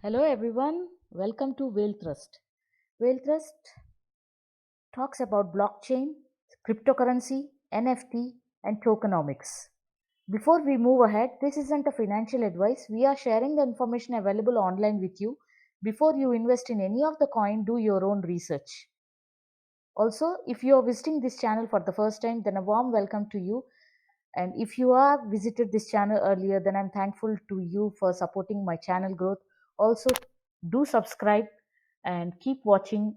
Hello everyone, welcome to Whale Trust. Whale Trust talks about blockchain, cryptocurrency, NFT, and tokenomics. Before we move ahead, this isn't a financial advice. We are sharing the information available online with you. Before you invest in any of the coin, do your own research. Also, if you are visiting this channel for the first time, then a warm welcome to you. And if you have visited this channel earlier, then I'm thankful to you for supporting my channel growth. Also, do subscribe and keep watching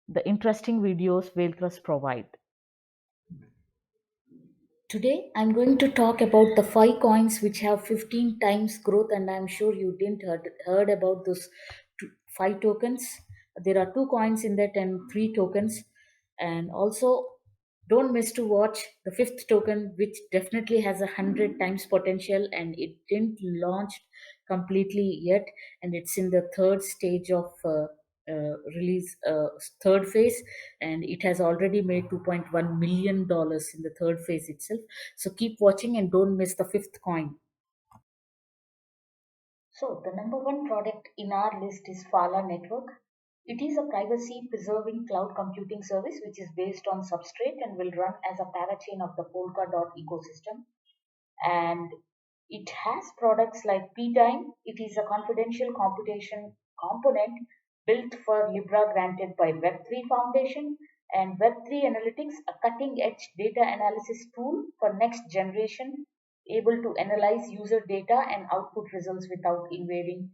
the interesting videos Whalecrest provide. Today, I'm going to talk about the 5 coins which have 15 times growth, and I'm sure you didn't heard about those 5 tokens. There are 2 coins in that and 3 tokens, and also don't miss to watch the fifth token, which definitely has 100 times potential, and it didn't launch completely yet, and it's in the third stage of release, third phase, and it has already made $2.1 million in the third phase itself. So keep watching and don't miss the fifth coin. So the number one product in our list is Phala Network. It is a privacy preserving cloud computing service which is based on Substrate and will run as a parachain of the Polkadot ecosystem. And it has products like P-Time. It is a confidential computation component built for Libra granted by Web3 Foundation, and Web3 Analytics, a cutting edge data analysis tool for next generation, able to analyze user data and output results without invading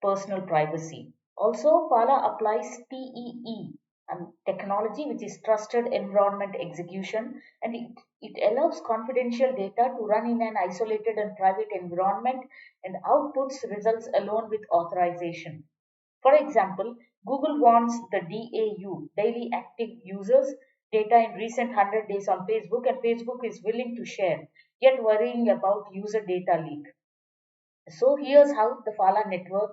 personal privacy. Also, Phala applies TEE, technology which is trusted environment execution, and it allows confidential data to run in an isolated and private environment and outputs results alone with authorization. For example, Google wants the DAU, daily active users, data in recent 100 days on Facebook, and Facebook is willing to share, yet worrying about user data leak. So here's how the Phala network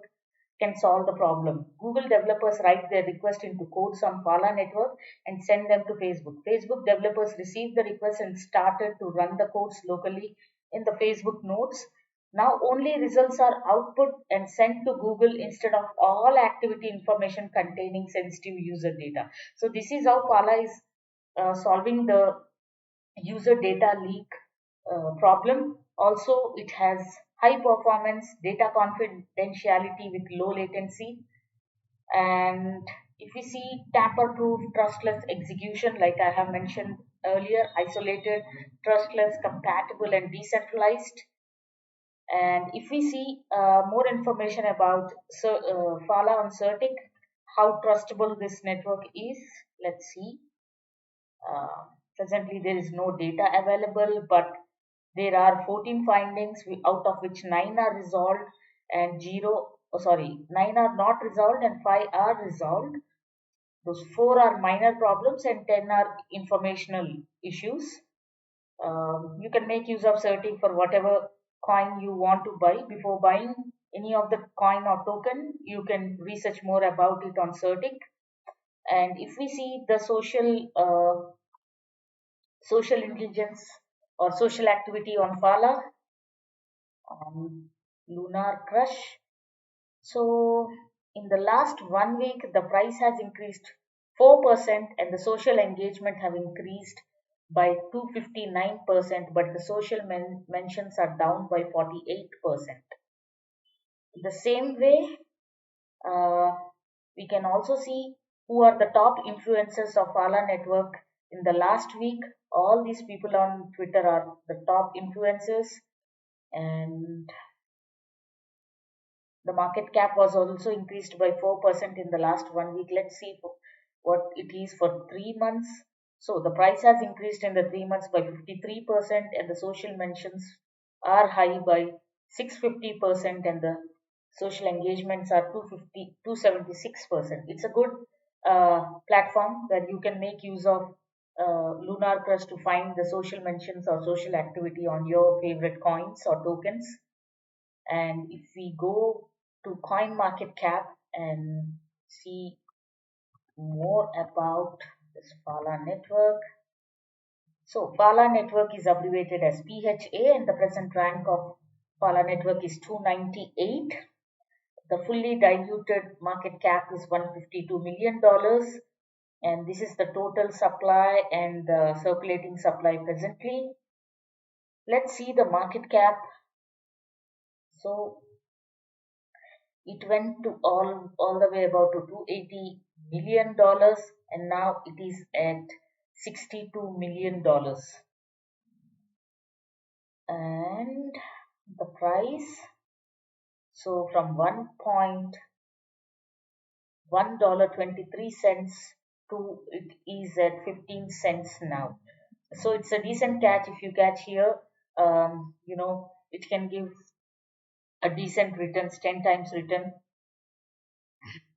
can solve the problem. Google developers write their request into codes on Phala network and send them to Facebook. Facebook developers receive the request and started to run the codes locally in the Facebook nodes. Now only results are output and sent to Google instead of all activity information containing sensitive user data. So this is how Phala is solving the user data leak problem. Also, it has high performance data confidentiality with low latency. And if we see tamper proof, trustless execution, like I have mentioned earlier, isolated, trustless, compatible, and decentralized. And if we see more information about Phala on Certic, how trustable this network is, let's see. Uh, Presently, there is no data available, but there are 14 findings, out of which 9 are resolved and 9 are not resolved and 5 are resolved. Those 4 are minor problems and 10 are informational issues. You can make use of certing for whatever coin you want to buy. Before buying any of the coin or token, you can research more about it on Certic. And if we see the social intelligence or social activity on Phala, Lunar Crush. So, in the last 1 week, the price has increased 4% and the social engagement have increased by 259%, but the social mentions are down by 48%. In the same way, uh, we can also see who are the top influencers of Phala network in the last week. All these people on Twitter are the top influencers, and the market cap was also increased by 4% in the last 1 week. Let's see what it is for 3 months. So the price has increased in the 3 months by 53%, and the social mentions are high by 650%, and the social engagements are 276%. It's a good platform where you can make use of Lunar Crust to find the social mentions or social activity on your favorite coins or tokens. And if we go to coin market cap and see more about this Phala network. So Phala network is abbreviated as PHA, and the present rank of Phala network is 298. The fully diluted market cap is $152 million, and this is the total supply and the circulating supply presently. Let's see the market cap. So it went to all the way about to $280 million, and now it is at $62 million. And the price, so from $1.23 to it is at 15 cents now. So it's a decent catch. If you catch here, it can give a decent returns, 10 times return.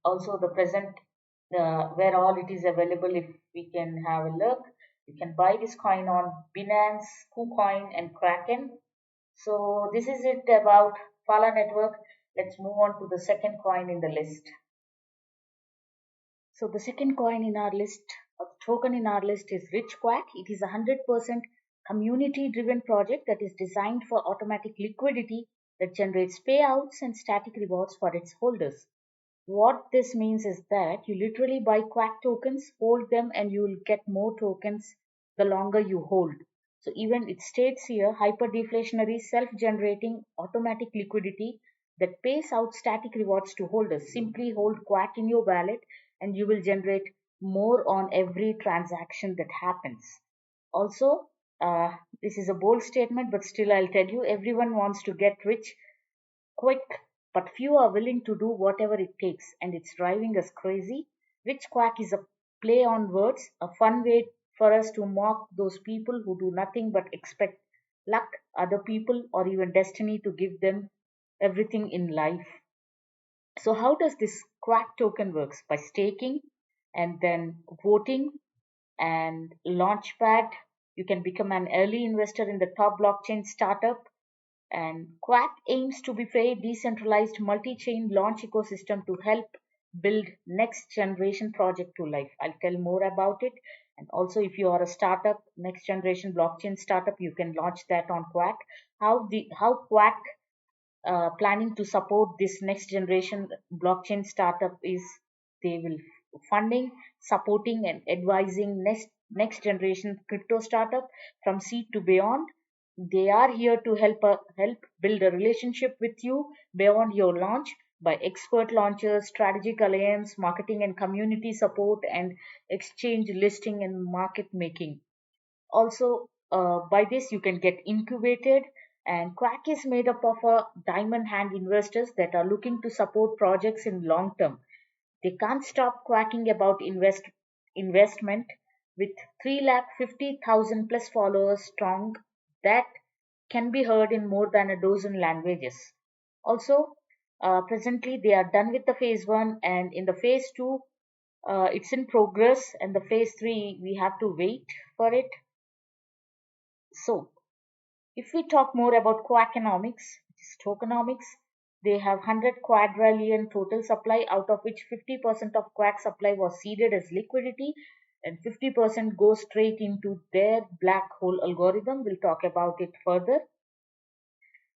Also the present, where all it is available, if we can have a look, you can buy this coin on Binance, KuCoin and Kraken. So this is it about Phala Network. Let's move on to the second coin in the list. So the second coin in our list, or the token in our list, is RichQuack. It is a 100% community-driven project that is designed for automatic liquidity that generates payouts and static rewards for its holders. What this means is that you literally buy Quack tokens, hold them, and you will get more tokens the longer you hold. So even it states here, hyper-deflationary, self-generating, automatic liquidity that pays out static rewards to holders. Simply hold Quack in your wallet and you will generate more on every transaction that happens. Also, this is a bold statement, but still I'll tell you, everyone wants to get rich quick, but few are willing to do whatever it takes, and it's driving us crazy. RichQuack is a play on words, a fun way for us to mock those people who do nothing but expect luck, other people, or even destiny to give them everything in life. So how does this Quack token works? By staking and then voting and launchpad. You can become an early investor in the top blockchain startup. And Quack aims to be a decentralized multi-chain launch ecosystem to help build next generation project to life. I'll tell more about it. And also, if you are a startup, next generation blockchain startup, you can launch that on Quack. How Quack planning to support this next generation blockchain startup is they will funding, supporting and advising next generation crypto startup from seed to beyond. They are here to help build a relationship with you beyond your launch by expert launchers, strategic alliance, marketing and community support, and exchange listing and market making. Also, by this you can get incubated, and Quack is made up of a diamond hand investors that are looking to support projects in long term. They can't stop quacking about investment with 350,000 plus followers strong that can be heard in more than a dozen languages. Also, presently they are done with the phase 1, and in the phase 2, it's in progress, and the phase 3 we have to wait for it. So if we talk more about Quackonomics, which is tokenomics, they have 100 quadrillion total supply, out of which 50% of Quack supply was seeded as liquidity and 50% goes straight into their black hole algorithm. We'll talk about it further.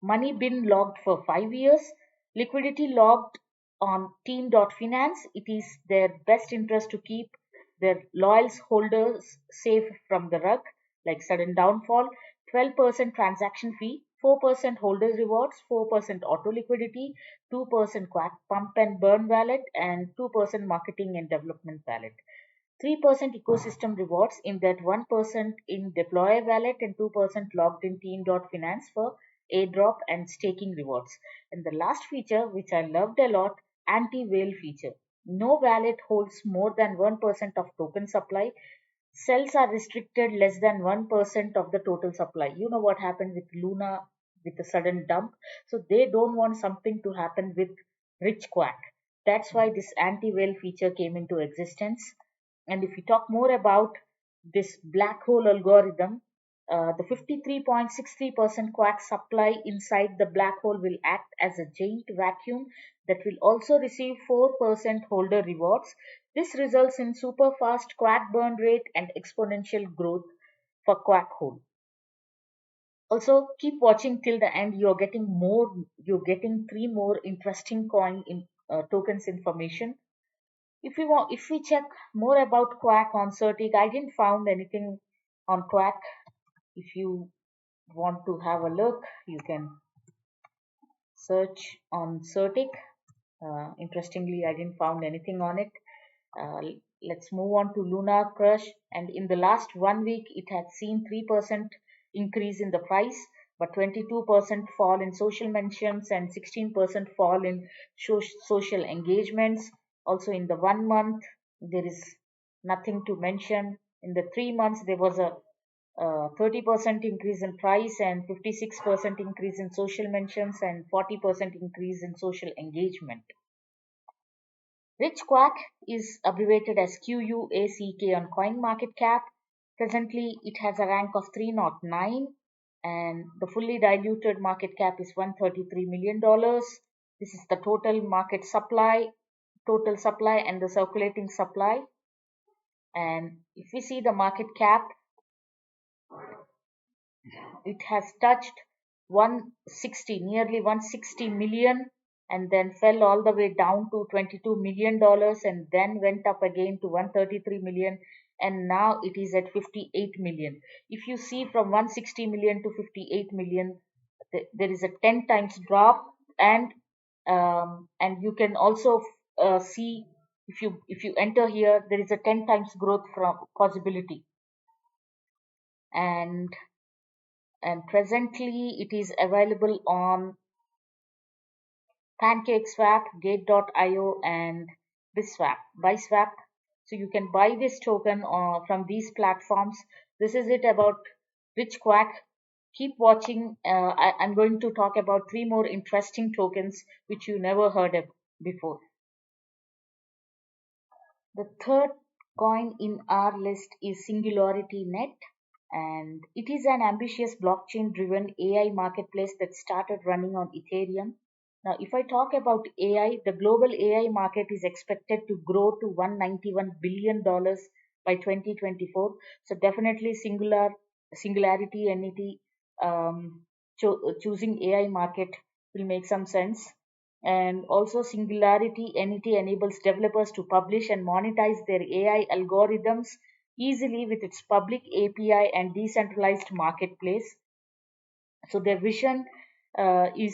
Money been logged for 5 years. Liquidity logged on team.finance. It is their best interest to keep their loyal holders safe from the rug, like sudden downfall. 12% transaction fee, 4% holders rewards, 4% auto liquidity, 2% Quack pump and burn wallet, and 2% marketing and development wallet. 3% ecosystem rewards, in that 1% in deploy wallet and 2% logged in team.finance for airdrop and staking rewards. And the last feature, which I loved a lot, anti-whale feature. No wallet holds more than 1% of token supply. Cells are restricted less than 1% of the total supply. You know what happened with Luna with a sudden dump. So they don't want something to happen with RichQuack. That's why this anti-whale feature came into existence. And if we talk more about this black hole algorithm, the 53.63% Quack supply inside the black hole will act as a giant vacuum that will also receive 4% holder rewards. This results in super fast Quack burn rate and exponential growth for Quack hole. Also, keep watching till the end. You're getting 3 more interesting coin in tokens information. If we check more about Quack on Certic, I didn't found anything on Quack. If you want to have a look, you can search on Certic. Interestingly, I didn't found anything on it. Let's move on to Luna Crush. And in the last 1 week, it had seen 3% increase in the price, but 22% fall in social mentions and 16% fall in social engagements. Also, in the 1 month, there is nothing to mention. In the 3 months, there was a 30% increase in price and 56% increase in social mentions and 40% increase in social engagement. RichQuack is abbreviated as QUACK on CoinMarketCap. Presently, it has a rank of 309 and the fully diluted market cap is $133 million. This is the total supply and the circulating supply. And if we see the market cap, it has touched 160, nearly 160 million, and then fell all the way down to $22 million and then went up again to 133 million, and now it is at 58 million. If you see from 160 million to 58 million, there is a 10 times drop, and you can also see, if you enter here, there is a 10 times growth from possibility. And presently it is available on PancakeSwap, Gate.io, and BiSwap. So you can buy this token from these platforms. This is it about RichQuack. Keep watching. I'm going to talk about 3 more interesting tokens which you never heard of before. The third coin in our list is Singularity NET, and it is an ambitious blockchain driven AI marketplace that started running on Ethereum. Now, if I talk about AI, the global AI market is expected to grow to $191 billion by 2024. So definitely Singularity NET, choosing AI market will make some sense. And also Singularity NET enables developers to publish and monetize their AI algorithms easily with its public API and decentralized marketplace. So their vision it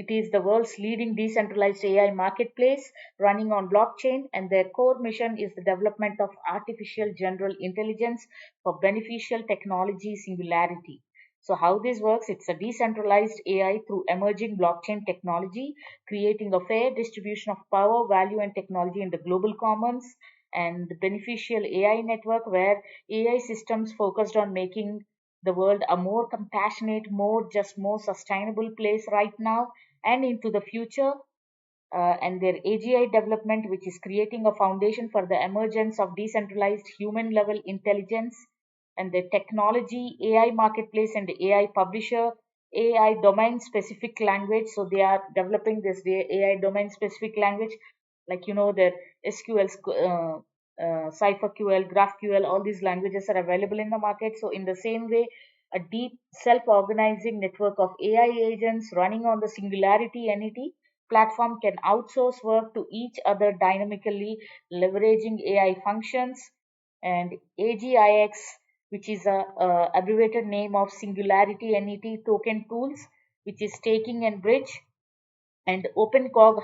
is the world's leading decentralized AI marketplace running on blockchain, and their core mission is the development of artificial general intelligence for beneficial technology singularity. So how this works, it's a decentralized AI through emerging blockchain technology, creating a fair distribution of power, value, and technology in the global commons, and the beneficial AI network where AI systems focused on making the world a more compassionate, more sustainable place right now and into the future. And their AGI development, which is creating a foundation for the emergence of decentralized human level intelligence, and the technology, AI marketplace, and the AI publisher, AI domain specific language. So they are developing this AI domain specific language, like their SQL, CipherQL, GraphQL, all these languages are available in the market. So in the same way, a deep self-organizing network of AI agents running on the Singularity NET platform can outsource work to each other dynamically, leveraging AI functions. And AGIX, which is a abbreviated name of Singularity NET token tools, which is staking and bridge, and OpenCog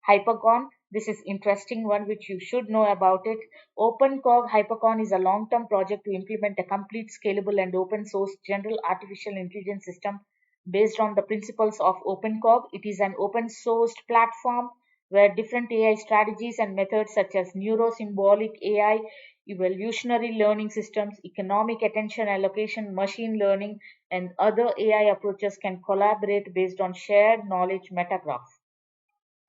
Hypercon. This is interesting one which you should know about it. OpenCog Hypercon is a long-term project to implement a complete scalable and open source general artificial intelligence system based on the principles of OpenCog. It is an open sourced platform where different AI strategies and methods such as neurosymbolic AI, evolutionary learning systems, economic attention allocation, machine learning, and other AI approaches can collaborate based on shared knowledge metagraph.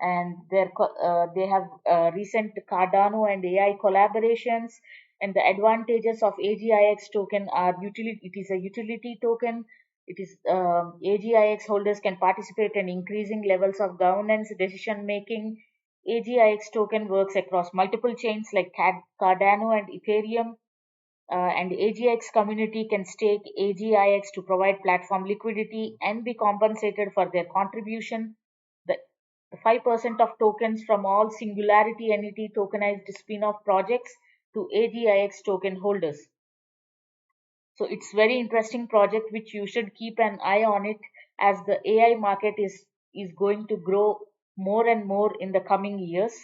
And they have recent Cardano and AI collaborations. And the advantages of AGIX token are utility. It is a utility token. It is AGIX holders can participate in increasing levels of governance decision making. AGIX token works across multiple chains like Cardano and Ethereum. And AGIX community can stake AGIX to provide platform liquidity and be compensated for their contribution. The 5% of tokens from all Singularity NET tokenized spin-off projects to AGIX token holders. So it's very interesting project which you should keep an eye on it, as the AI market is going to grow more and more in the coming years.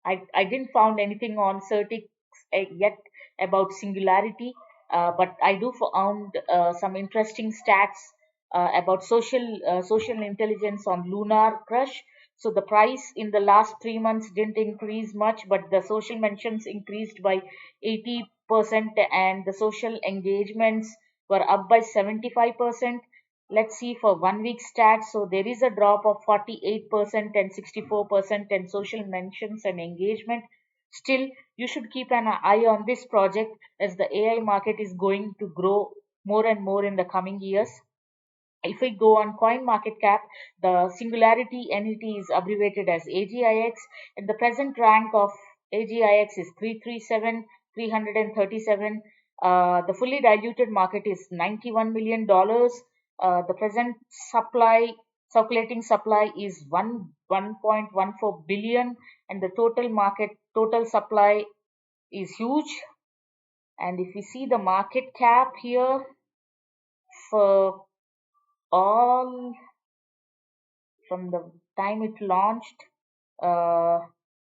I didn't found anything on Certix yet about Singularity, but I do found some interesting stats about social intelligence on Lunar Crush. So the price in the last 3 months didn't increase much, but the social mentions increased by 80%, and the social engagements were up by 75%. Let's see for 1 week stats. So there is a drop of 48% and 64% in social mentions and engagement. Still, you should keep an eye on this project, as the AI market is going to grow more and more in the coming years. If we go on coin market cap, the Singularity NET is abbreviated as AGIX, and the present rank of AGIX is 337. The fully diluted market is $91 million. The present circulating supply is 1.14 billion, and the total supply is huge. And if we see the market cap here for all from the time it launched, uh,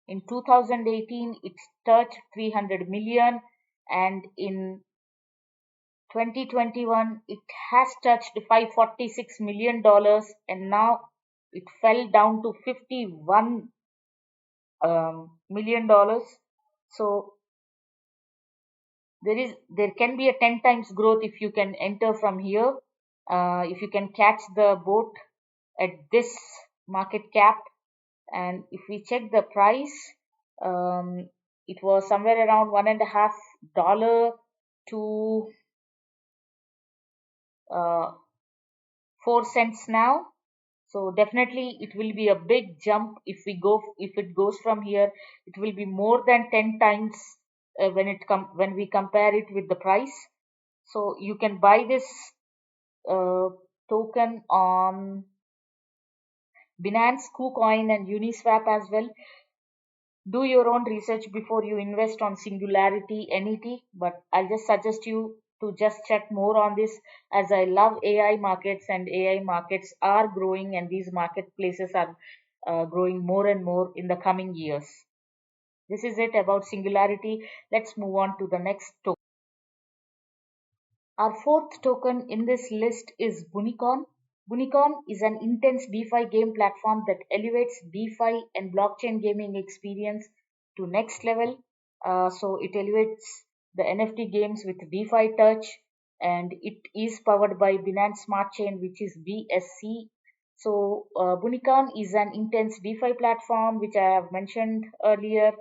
in 2018 it touched 300 million, and in 2021 it has touched $546 million, and now it fell down to $51 million. So there can be a 10 times growth if you can enter from here, if you can catch the boat at this market cap. And if we check the price, it was somewhere around $1.50 to 4 cents now. So definitely it will be a big jump if it goes from here. It will be more than 10 times when we compare it with the price. So you can buy this uh, token on Binance, KuCoin, and Uniswap as well. Do your own research before you invest on Singularity NET, but I'll just suggest you to just check more on this, as I love AI markets, and AI markets are growing, and these marketplaces are growing more and more in the coming years. This is it about Singularity. Let's move on to the next token. Our fourth token in this list is Bunicorn. Bunicorn is an intense DeFi game platform that elevates DeFi and blockchain gaming experience to next level. So it elevates the NFT games with DeFi touch, and it is powered by Binance Smart Chain, which is BSC. So Bunicorn is an intense DeFi platform, which I have mentioned earlier,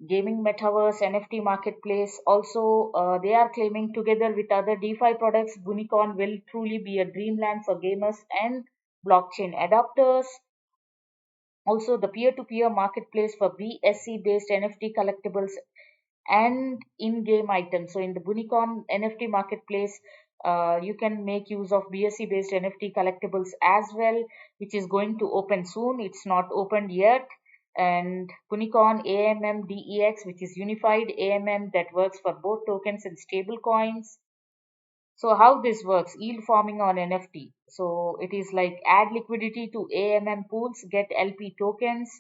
gaming metaverse, NFT marketplace. Also, they are claiming together with other DeFi products, Bunicorn will truly be a dreamland for gamers and blockchain adopters. Also, the peer-to-peer marketplace for BSC-based NFT collectibles and in-game items. So, in the Bunicorn NFT marketplace, you can make use of BSC-based NFT collectibles as well, which is going to open soon. It's not opened yet. And Bunicorn AMM DEX, which is unified AMM that works for both tokens and stable coins. So how this works, yield farming on NFT. So it is like add liquidity to AMM pools, get LP tokens,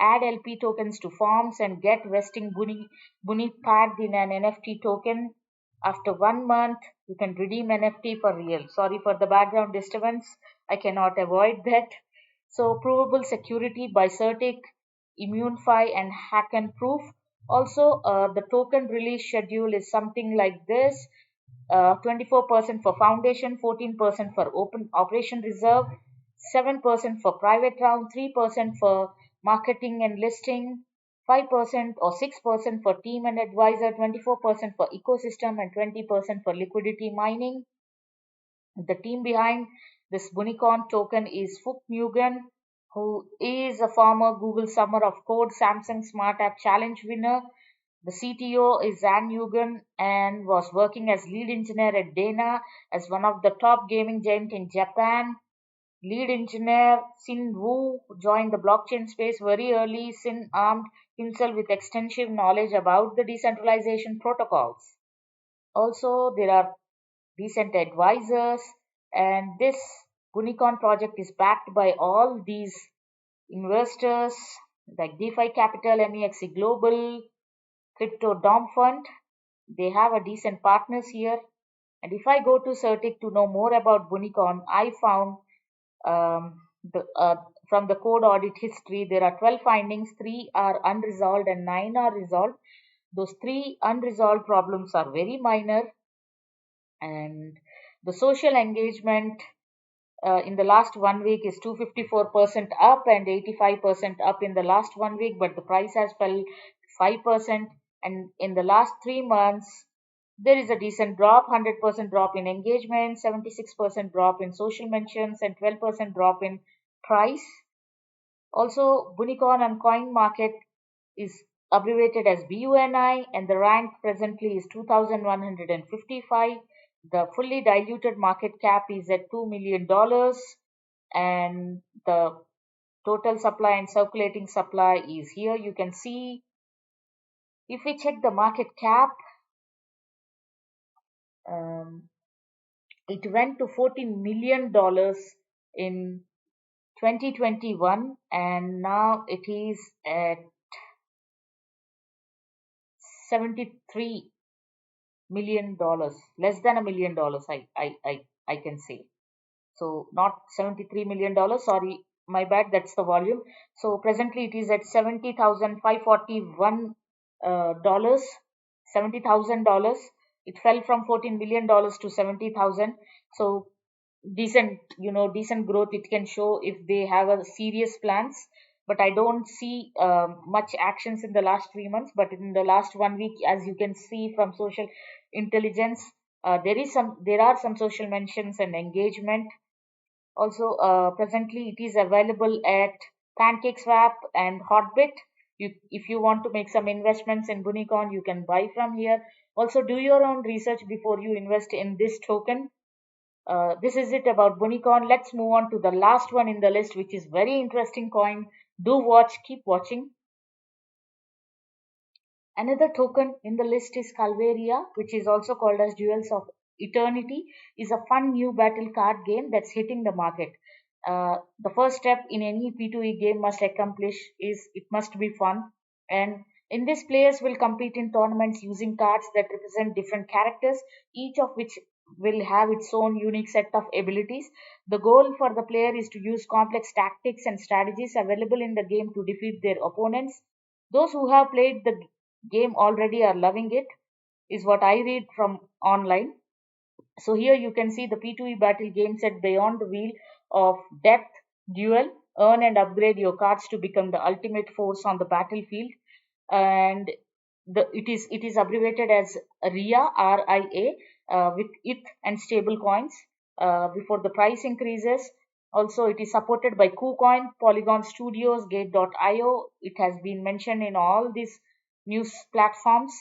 add LP tokens to farms, and get vesting Buni packed in an NFT token. After 1 month, you can redeem NFT for real. Sorry for the background disturbance. I cannot avoid that. So provable security by Certic, Immunify, and Hack and Proof. Also, the token release schedule is something like this: 24% for foundation, 14% for open operation reserve, 7% for private round, 3% for marketing and listing, 5% or 6% for team and advisor, 24% for ecosystem, and 20% for liquidity mining. The team behind this Bunicorn token is Fook Nguyen, who is a former Google Summer of Code Samsung Smart App Challenge winner. The CTO is Zan Nguyen and was working as lead engineer at Dana, as one of the top gaming giant in Japan. Lead engineer Sin Wu joined the blockchain space very early. Sin armed himself with extensive knowledge about the decentralization protocols. Also, there are decent advisors, and this Bunicorn project is backed by all these investors like DeFi Capital, MEXC Global, Crypto Dom Fund. They have a decent partners here. And if I go to Certic to know more about Bunicorn, I found um, the, from the code audit history, there are 12 findings, 3 are unresolved and 9 are resolved. Those 3 unresolved problems are very minor, and the social engagement in the last 1 week is 254% up and 85% up in the last 1 week, but the price has fell 5%. And in the last 3 months, there is a decent drop, 100% drop in engagement, 76% drop in social mentions, and 12% drop in price. Also, Bunicorn on coin market is abbreviated as BUNI, and the rank presently is 2,155. The fully diluted market cap is at $2 million, and the total supply and circulating supply is here. You can see if we check the market cap, um, it went to $14 million in 2021, and now it is at $73 million, less than $1 million, I can say. So not $73 million, sorry, my bad, that's the volume. So presently it is at $70,541 dollars, $70,000. It fell from $14 million to 70,000. So decent, decent growth it can show if they have a serious plans. But I don't see much actions in the last 3 months. But in the last 1 week, as you can see from social intelligence, there are some social mentions and engagement. Also, presently it is available at PancakeSwap and Hotbit. If you want to make some investments in Bunicorn, you can buy from here. Also, do your own research before you invest in this token. This is it about Bunicorn. Let's move on to the last one in the list, which is very interesting coin. Do watch, keep watching. Another token in the list is Calvaria, which is also called as Jewels of Eternity, is a fun new battle card game that's hitting the market. The first step in any P2E game must accomplish is it must be fun. And in this, players will compete in tournaments using cards that represent different characters, each of which will have its own unique set of abilities. The goal for the player is to use complex tactics and strategies available in the game to defeat their opponents. Those who have played the game already are loving it, is what I read from online. So here you can see the P2E battle game set Beyond the Wheel of Death Duel. Earn and upgrade your cards to become the ultimate force on the battlefield. And it is abbreviated as RIA, RIA, with ETH and stable coins before the price increases. Also, it is supported by KuCoin, Polygon Studios, Gate.io. It has been mentioned in all these news platforms.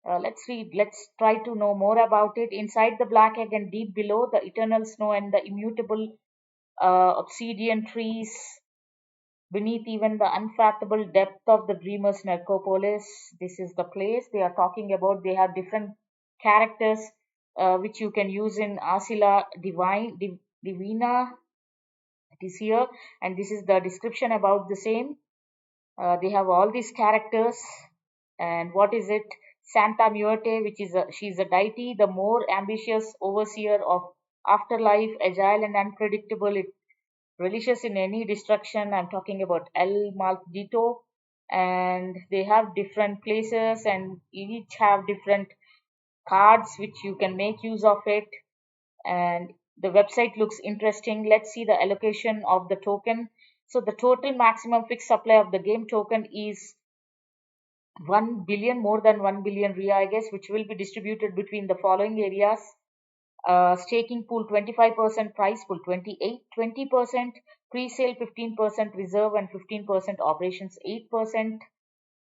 Let's read. Let's try to know more about it. Inside the black egg and deep below, the eternal snow and the immutable obsidian trees. Beneath even the unfathomable depth of the dreamer's necropolis. This is the place they are talking about. They have different characters which you can use in Asila Divina. It is here, and this is the description about the same. They have all these characters. And what is it? Santa Muerte, which is she's a deity, the more ambitious overseer of afterlife, agile and unpredictable. It religious in any destruction. I'm talking about El Maldito, and they have different places and each have different cards which you can make use of it. And the website looks interesting. Let's see the allocation of the token. So the total maximum fixed supply of the game token is 1 billion, more than 1 billion RIA, I guess, which will be distributed between the following areas. Staking pool 25%, price pool 20%, pre-sale 15%, reserve and 15%, operations 8%,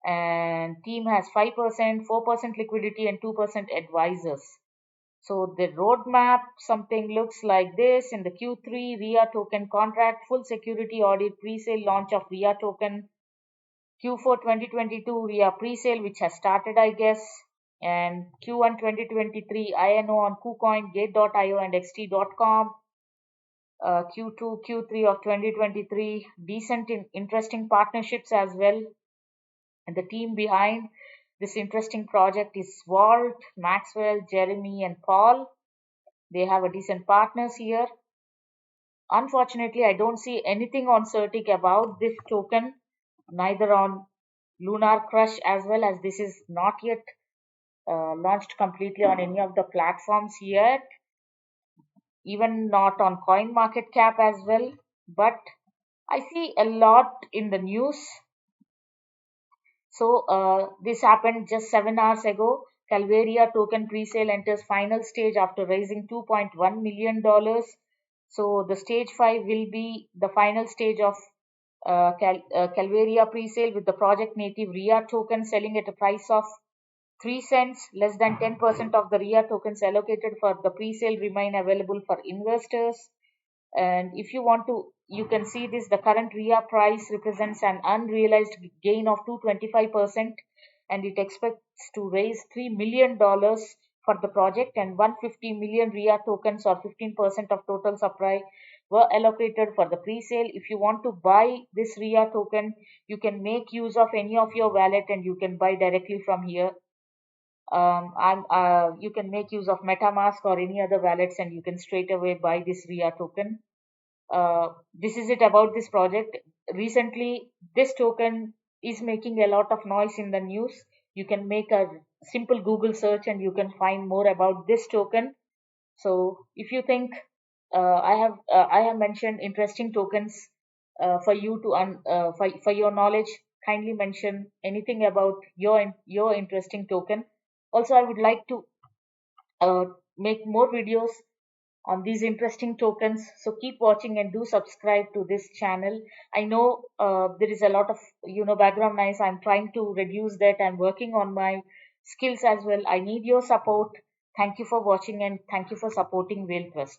and team has 5%, 4% liquidity and 2% advisors. So the roadmap, something looks like this. In the Q3, RIA token contract, full security audit, pre-sale launch of RIA token. Q4 2022, RIA pre-sale, which has started, I guess. And Q1 2023, INO on KuCoin, Gate.io, and XT.com. Q2, Q3 of 2023, decent interesting partnerships as well. And the team behind this interesting project is Walt, Maxwell, Jeremy, and Paul. They have a decent partners here. Unfortunately, I don't see anything on Certic about this token, neither on Lunar Crush, as well as this is not yet launched completely on any of the platforms yet, even not on CoinMarketCap as well. But I see a lot in the news. So this happened just 7 hours ago. Calvaria token pre-sale enters final stage after raising $2.1 million. So the stage 5 will be the final stage of Calvaria pre-sale, with the project native RIA token selling at a price of 3 cents. Less than 10% of the RIA tokens allocated for the pre-sale remain available for investors. And if you want to, you can see this, the current RIA price represents an unrealized gain of 225%, and it expects to raise $3 million for the project, and 150 million RIA tokens, or 15% of total supply, were allocated for the pre-sale. If you want to buy this RIA token, you can make use of any of your wallet and you can buy directly from here. You can make use of MetaMask or any other wallets, and you can straight away buy this RIA token. This is it about this project. Recently, this token is making a lot of noise in the news. You can make a simple Google search and you can find more about this token. So if you think I have mentioned interesting tokens for you to for your knowledge, kindly mention anything about your interesting token. Also, I would like to uh, make more videos on these interesting tokens. So keep watching and do subscribe to this channel. I know there is a lot of background noise. I'm trying to reduce that. I'm working on my skills as well. I need your support. Thank you for watching and thank you for supporting Whale Quest.